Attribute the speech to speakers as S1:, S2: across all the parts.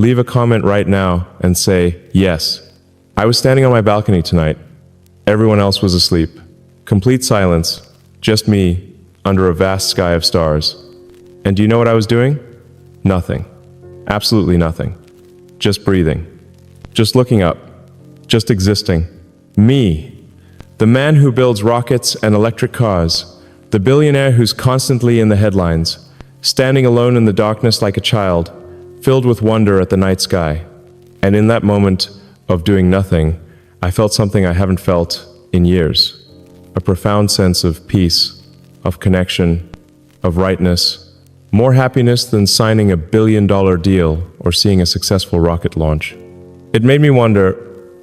S1: leave a comment right now and say, yes. I was standing on my balcony tonight. Everyone else was asleep. Complete silence, just me, under a vast sky of stars. And do you know what I was doing? Nothing. Absolutely nothing. Just breathing. Just looking up. Just existing. Me. The man who builds rockets and electric cars. The billionaire who's constantly in the headlines. Standing alone in the darkness like a child, filled with wonder at the night sky. And in that moment of doing nothing, I felt something I haven't felt in years. A profound sense of peace, of connection, of rightness, more happiness than signing a billion-dollar deal or seeing a successful rocket launch. It made me wonder,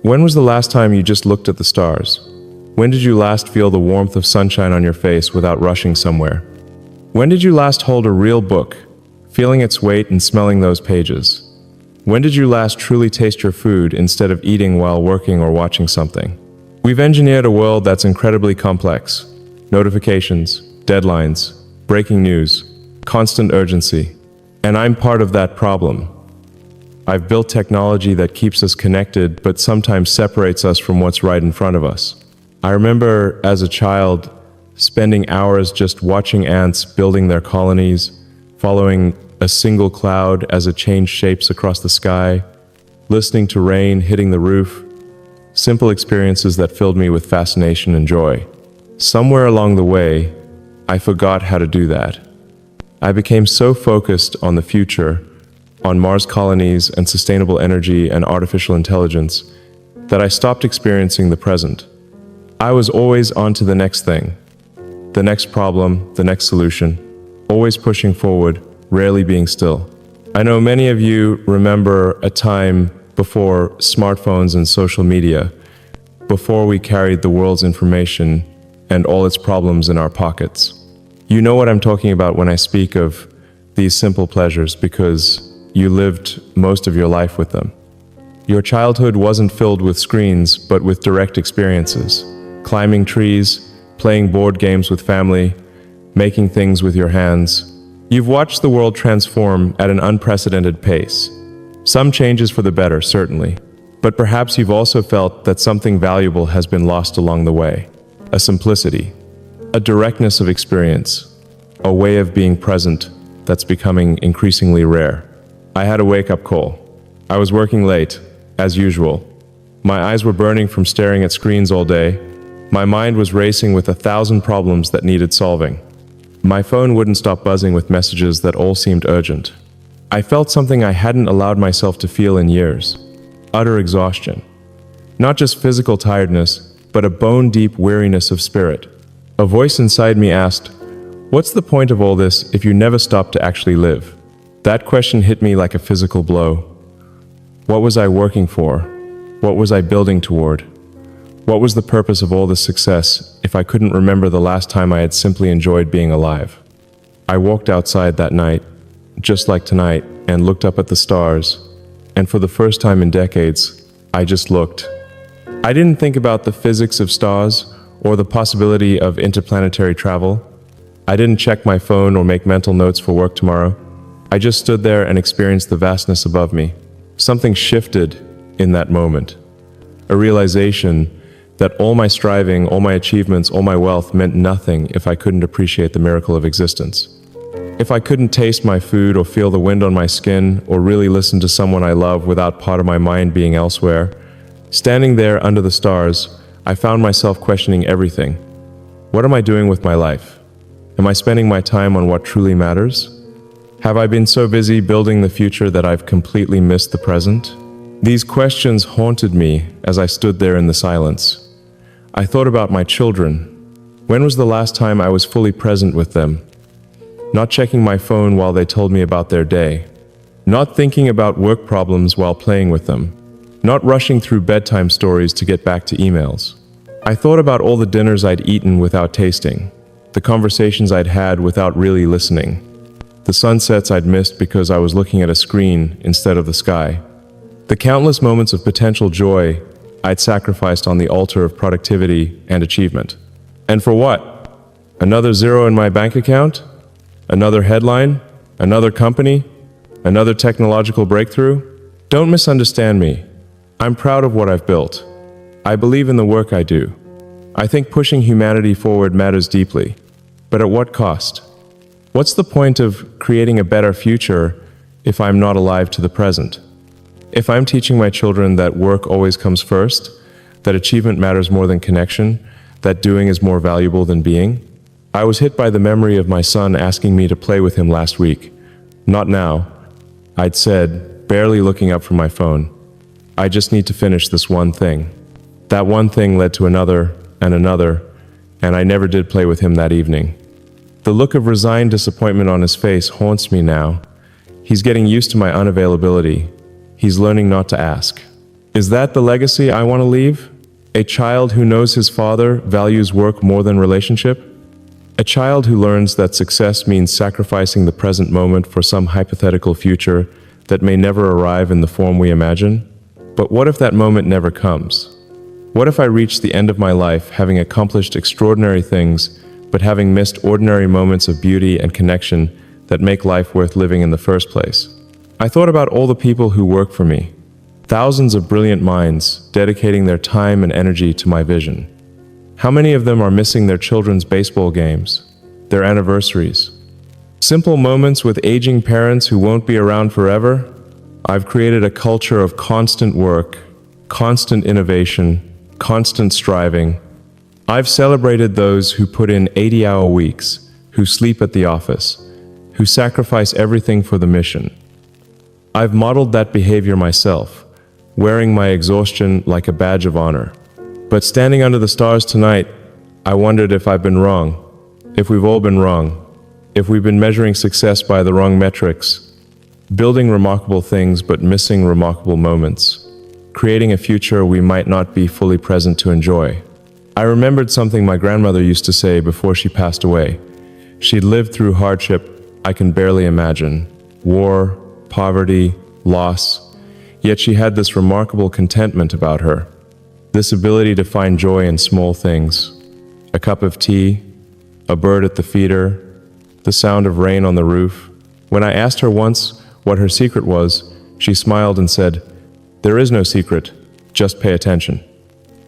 S1: when was the last time you just looked at the stars? When did you last feel the warmth of sunshine on your face without rushing somewhere? When did you last hold a real book, feeling its weight and smelling those pages? When did you last truly taste your food instead of eating while working or watching something? We've engineered a world that's incredibly complex. Notifications, deadlines, breaking news, constant urgency. And I'm part of that problem. I've built technology that keeps us connected but sometimes separates us from what's right in front of us. I remember as a child spending hours just watching ants building their colonies, following a single cloud as it changed shapes across the sky, listening to rain hitting the roof. Simple experiences that filled me with fascination and joy. Somewhere along the way, I forgot how to do that. I became so focused on the future, on Mars colonies and sustainable energy and artificial intelligence, that I stopped experiencing the present. I was always on to the next thing, the next problem, the next solution, always pushing forward, rarely being still. I know many of you remember a time before smartphones and social media, before we carried the world's information and all its problems in our pockets. You know what I'm talking about when I speak of these simple pleasures because you lived most of your life with them. Your childhood wasn't filled with screens, but with direct experiences. Climbing trees, playing board games with family, making things with your hands. You've watched the world transform at an unprecedented pace. Some changes for the better, certainly, but perhaps you've also felt that something valuable has been lost along the way. A simplicity, a directness of experience, a way of being present that's becoming increasingly rare. I had a wake-up call. I was working late, as usual. My eyes were burning from staring at screens all day. My mind was racing with 1,000 problems that needed solving. My phone wouldn't stop buzzing with messages that all seemed urgent. I felt something I hadn't allowed myself to feel in years. Utter exhaustion. Not just physical tiredness, but a bone-deep weariness of spirit. A voice inside me asked, "What's the point of all this if you never stop to actually live?" That question hit me like a physical blow. What was I working for? What was I building toward? What was the purpose of all this success if I couldn't remember the last time I had simply enjoyed being alive? I walked outside that night, just like tonight, and looked up at the stars. And for the first time in decades, I just looked. I didn't think about the physics of stars or the possibility of interplanetary travel. I didn't check my phone or make mental notes for work tomorrow. I just stood there and experienced the vastness above me. Something shifted in that moment. A realization that all my striving, all my achievements, all my wealth meant nothing if I couldn't appreciate the miracle of existence. If I couldn't taste my food or feel the wind on my skin or really listen to someone I love without part of my mind being elsewhere, standing there under the stars, I found myself questioning everything. What am I doing with my life? Am I spending my time on what truly matters? Have I been so busy building the future that I've completely missed the present? These questions haunted me as I stood there in the silence. I thought about my children. When was the last time I was fully present with them? Not checking my phone while they told me about their day. Not thinking about work problems while playing with them. Not rushing through bedtime stories to get back to emails. I thought about all the dinners I'd eaten without tasting, the conversations I'd had without really listening, the sunsets I'd missed because I was looking at a screen instead of the sky, the countless moments of potential joy I'd sacrificed on the altar of productivity and achievement. And for what? Another zero in my bank account? Another headline? Another company? Another technological breakthrough? Don't misunderstand me. I'm proud of what I've built. I believe in the work I do. I think pushing humanity forward matters deeply. But at what cost? What's the point of creating a better future if I'm not alive to the present? If I'm teaching my children that work always comes first, that achievement matters more than connection, that doing is more valuable than being? I was hit by the memory of my son asking me to play with him last week. Not now, I'd said, barely looking up from my phone. I just need to finish this one thing. That one thing led to another, and I never did play with him that evening. The look of resigned disappointment on his face haunts me now. He's getting used to my unavailability. He's learning not to ask. Is that the legacy I want to leave? A child who knows his father values work more than relationship? A child who learns that success means sacrificing the present moment for some hypothetical future that may never arrive in the form we imagine? But what if that moment never comes? What if I reach the end of my life having accomplished extraordinary things, but having missed ordinary moments of beauty and connection that make life worth living in the first place? I thought about all the people who work for me, thousands of brilliant minds dedicating their time and energy to my vision. How many of them are missing their children's baseball games, their anniversaries? Simple moments with aging parents who won't be around forever? I've created a culture of constant work, constant innovation, constant striving. I've celebrated those who put in 80-hour weeks, who sleep at the office, who sacrifice everything for the mission. I've modeled that behavior myself, wearing my exhaustion like a badge of honor. But standing under the stars tonight, I wondered if I've been wrong, if we've all been wrong, if we've been measuring success by the wrong metrics, building remarkable things but missing remarkable moments, creating a future we might not be fully present to enjoy. I remembered something my grandmother used to say before she passed away. She'd lived through hardship I can barely imagine, war, poverty, loss, yet she had this remarkable contentment about her, this ability to find joy in small things, a cup of tea, a bird at the feeder, the sound of rain on the roof. When I asked her once what her secret was, she smiled and said, "There is no secret, just pay attention."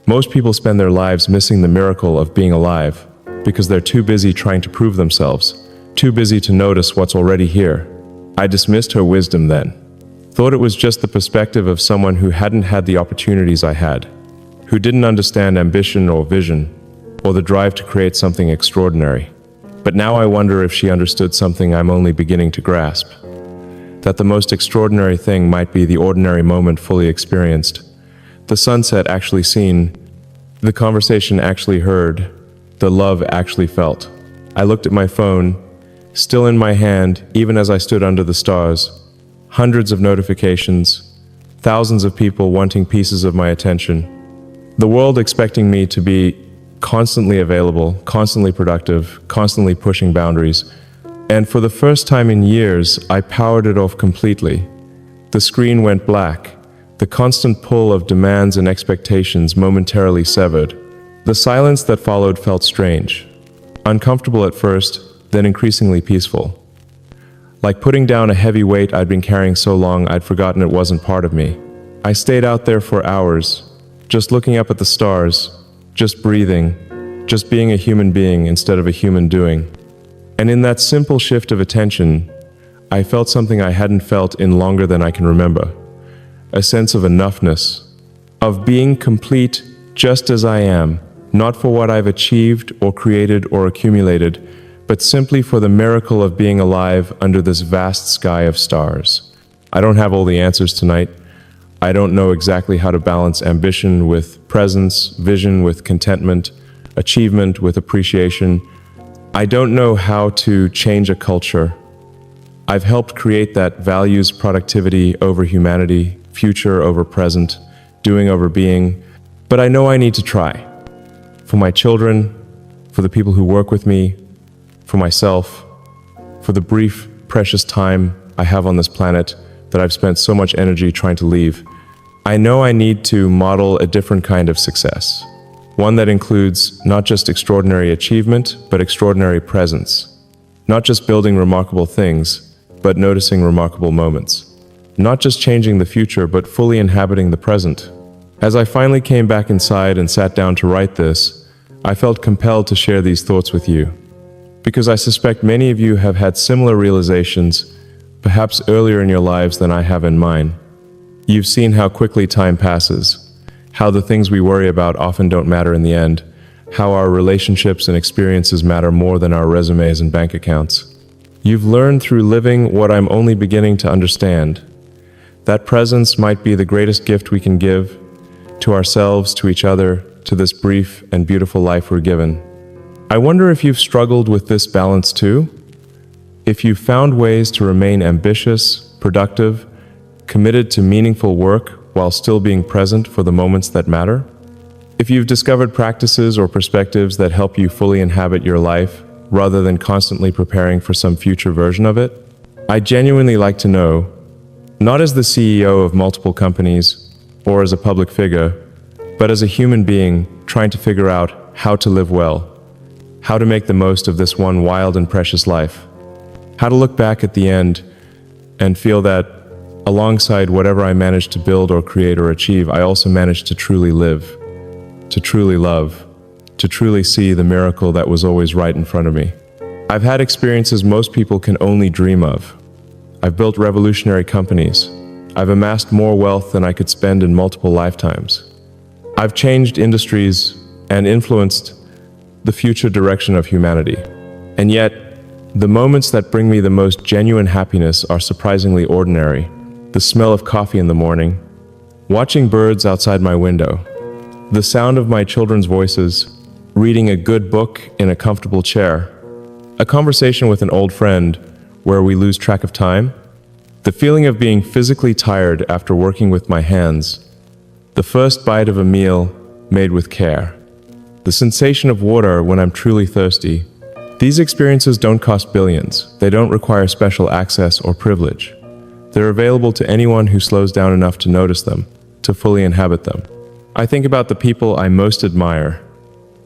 S1: Most people spend their lives missing the miracle of being alive because they're too busy trying to prove themselves, too busy to notice what's already here. I dismissed her wisdom then, thought it was just the perspective of someone who hadn't had the opportunities I had, who didn't understand ambition or vision, or the drive to create something extraordinary. But now I wonder if she understood something I'm only beginning to grasp, that the most extraordinary thing might be the ordinary moment fully experienced, the sunset actually seen, the conversation actually heard, the love actually felt. I looked at my phone, still in my hand, even as I stood under the stars. Hundreds of notifications, thousands of people wanting pieces of my attention. The world expecting me to be constantly available, constantly productive, constantly pushing boundaries. And for the first time in years, I powered it off completely. The screen went black. The constant pull of demands and expectations momentarily severed. The silence that followed felt strange. Uncomfortable at first, then increasingly peaceful. Like putting down a heavy weight I'd been carrying so long I'd forgotten it wasn't part of me. I stayed out there for hours, just looking up at the stars, just breathing, just being a human being instead of a human doing. And in that simple shift of attention, I felt something I hadn't felt in longer than I can remember. A sense of enoughness, of being complete just as I am, not for what I've achieved or created or accumulated, but simply for the miracle of being alive under this vast sky of stars. I don't have all the answers tonight. I don't know exactly how to balance ambition with presence, vision with contentment, achievement with appreciation. I don't know how to change a culture. I've helped create that values productivity over humanity, future over present, doing over being, but I know I need to try. For my children, for the people who work with me, for myself, for the brief, precious time I have on this planet that I've spent so much energy trying to leave. I know I need to model a different kind of success, one that includes not just extraordinary achievement, but extraordinary presence, not just building remarkable things, but noticing remarkable moments. not just changing the future, but fully inhabiting the present. As I finally came back inside and sat down to write this, I felt compelled to share these thoughts with you, because I suspect many of you have had similar realizations, perhaps earlier in your lives than I have in mine. You've seen how quickly time passes, how the things we worry about often don't matter in the end, how our relationships and experiences matter more than our resumes and bank accounts. You've learned through living what I'm only beginning to understand. That presence might be the greatest gift we can give to ourselves, to each other, to this brief and beautiful life we're given. I wonder if you've struggled with this balance too? If you've found ways to remain ambitious, productive, committed to meaningful work while still being present for the moments that matter? If you've discovered practices or perspectives that help you fully inhabit your life rather than constantly preparing for some future version of it? I'd genuinely like to know, not as the CEO of multiple companies or as a public figure, but as a human being trying to figure out how to live well, how to make the most of this one wild and precious life, how to look back at the end and feel that alongside whatever I managed to build or create or achieve, I also managed to truly live, to truly love, to truly see the miracle that was always right in front of me. I've had experiences most people can only dream of. I've built revolutionary companies. I've amassed more wealth than I could spend in multiple lifetimes. I've changed industries and influenced the future direction of humanity. And yet, the moments that bring me the most genuine happiness are surprisingly ordinary. The smell of coffee in the morning, watching birds outside my window, the sound of my children's voices, reading a good book in a comfortable chair, a conversation with an old friend where we lose track of time, the feeling of being physically tired after working with my hands, the first bite of a meal made with care, the sensation of water when I'm truly thirsty. These experiences don't cost billions. They don't require special access or privilege. They're available to anyone who slows down enough to notice them, to fully inhabit them. I think about the people I most admire,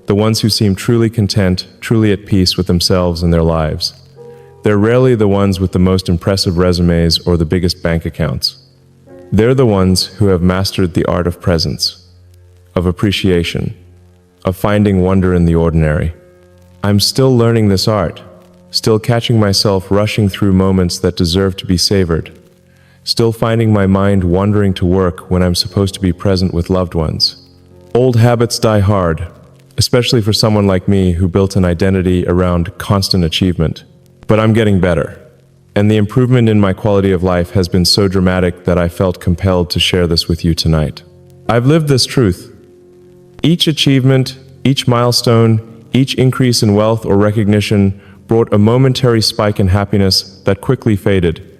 S1: the ones who seem truly content, truly at peace with themselves and their lives. They're rarely the ones with the most impressive resumes or the biggest bank accounts. They're the ones who have mastered the art of presence, of appreciation, of finding wonder in the ordinary. I'm still learning this art, still catching myself rushing through moments that deserve to be savored, still finding my mind wandering to work when I'm supposed to be present with loved ones. Old habits die hard, especially for someone like me who built an identity around constant achievement. But I'm getting better, and the improvement in my quality of life has been so dramatic that I felt compelled to share this with you tonight. I've lived this truth. Each achievement, each milestone, each increase in wealth or recognition brought a momentary spike in happiness that quickly faded.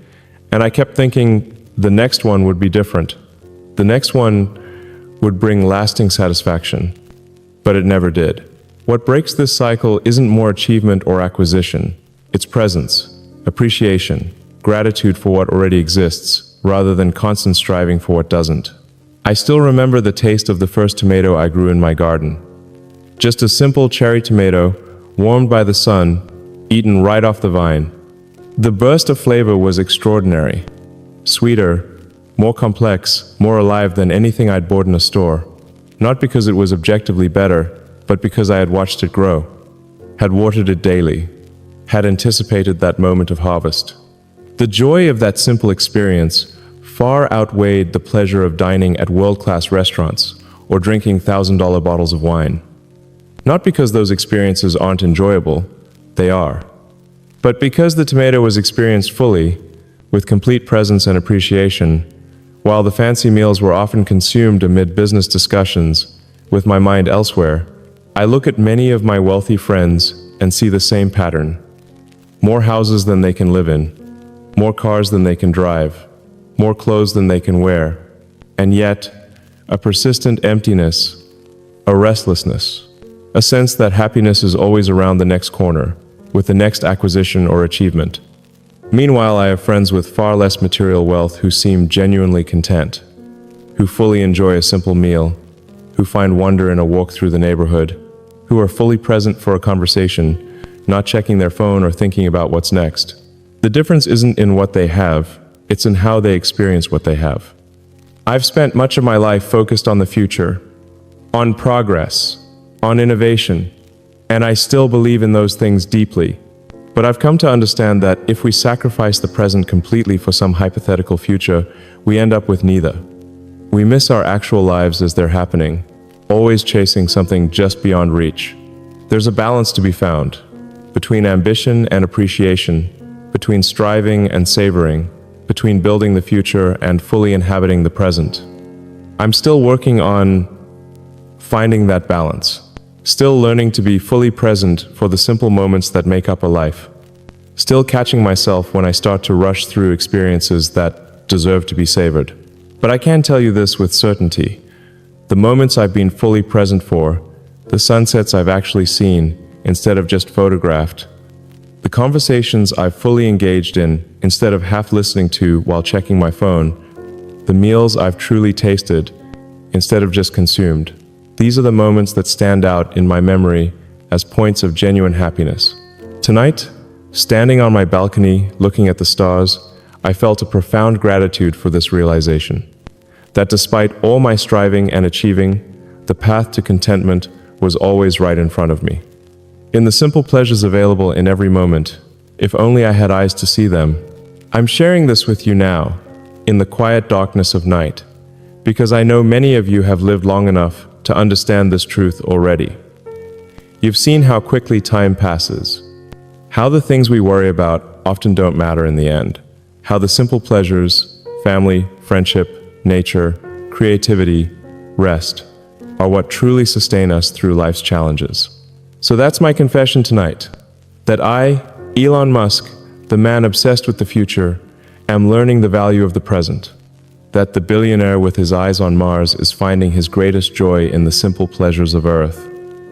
S1: And I kept thinking the next one would be different. The next one would bring lasting satisfaction. But it never did. What breaks this cycle isn't more achievement or acquisition. It's presence, appreciation, gratitude for what already exists, rather than constant striving for what doesn't. I still remember the taste of the first tomato I grew in my garden. Just a simple cherry tomato, warmed by the sun, eaten right off the vine. The burst of flavor was extraordinary. Sweeter, more complex, more alive than anything I'd bought in a store. Not because it was objectively better, but because I had watched it grow, had watered it daily, had anticipated that moment of harvest. The joy of that simple experience far outweighed the pleasure of dining at world-class restaurants or drinking $1,000 bottles of wine. Not because those experiences aren't enjoyable, they are. But because the tomato was experienced fully, with complete presence and appreciation, while the fancy meals were often consumed amid business discussions, with my mind elsewhere, I look at many of my wealthy friends and see the same pattern. More houses than they can live in, more cars than they can drive, more clothes than they can wear, and yet, a persistent emptiness, a restlessness, a sense that happiness is always around the next corner, with the next acquisition or achievement. Meanwhile, I have friends with far less material wealth who seem genuinely content, who fully enjoy a simple meal, who find wonder in a walk through the neighborhood, who are fully present for a conversation, not checking their phone or thinking about what's next. The difference isn't in what they have, it's in how they experience what they have. I've spent much of my life focused on the future, on progress, on innovation, and I still believe in those things deeply. But I've come to understand that if we sacrifice the present completely for some hypothetical future, we end up with neither. We miss our actual lives as they're happening, always chasing something just beyond reach. There's a balance to be found between ambition and appreciation, between striving and savoring, between building the future and fully inhabiting the present. I'm still working on finding that balance, still learning to be fully present for the simple moments that make up a life, still catching myself when I start to rush through experiences that deserve to be savored. But I can tell you this with certainty. The moments I've been fully present for, the sunsets I've actually seen instead of just photographed, the conversations I've fully engaged in instead of half listening to while checking my phone, the meals I've truly tasted instead of just consumed. These are the moments that stand out in my memory as points of genuine happiness. Tonight, standing on my balcony looking at the stars, I felt a profound gratitude for this realization, that despite all my striving and achieving, the path to contentment was always right in front of me. In the simple pleasures available in every moment, if only I had eyes to see them. I'm sharing this with you now, in the quiet darkness of night, because I know many of you have lived long enough to understand this truth already. You've seen how quickly time passes, how the things we worry about often don't matter in the end, how the simple pleasures, family, friendship, nature, creativity, rest, are what truly sustain us through life's challenges. So that's my confession tonight, that I, Elon Musk, the man obsessed with the future, am learning the value of the present, that the billionaire with his eyes on Mars is finding his greatest joy in the simple pleasures of Earth,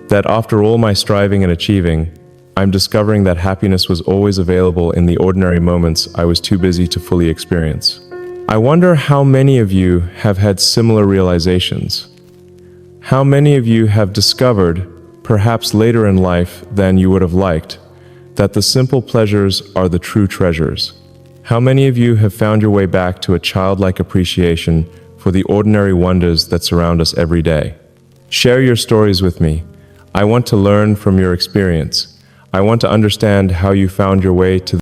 S1: that after all my striving and achieving, I'm discovering that happiness was always available in the ordinary moments I was too busy to fully experience. I wonder how many of you have had similar realizations. How many of you have discovered, perhaps later in life than you would have liked, that the simple pleasures are the true treasures? How many of you have found your way back to a childlike appreciation for the ordinary wonders that surround us every day? Share your stories with me. I want to learn from your experience. I want to understand how you found your way to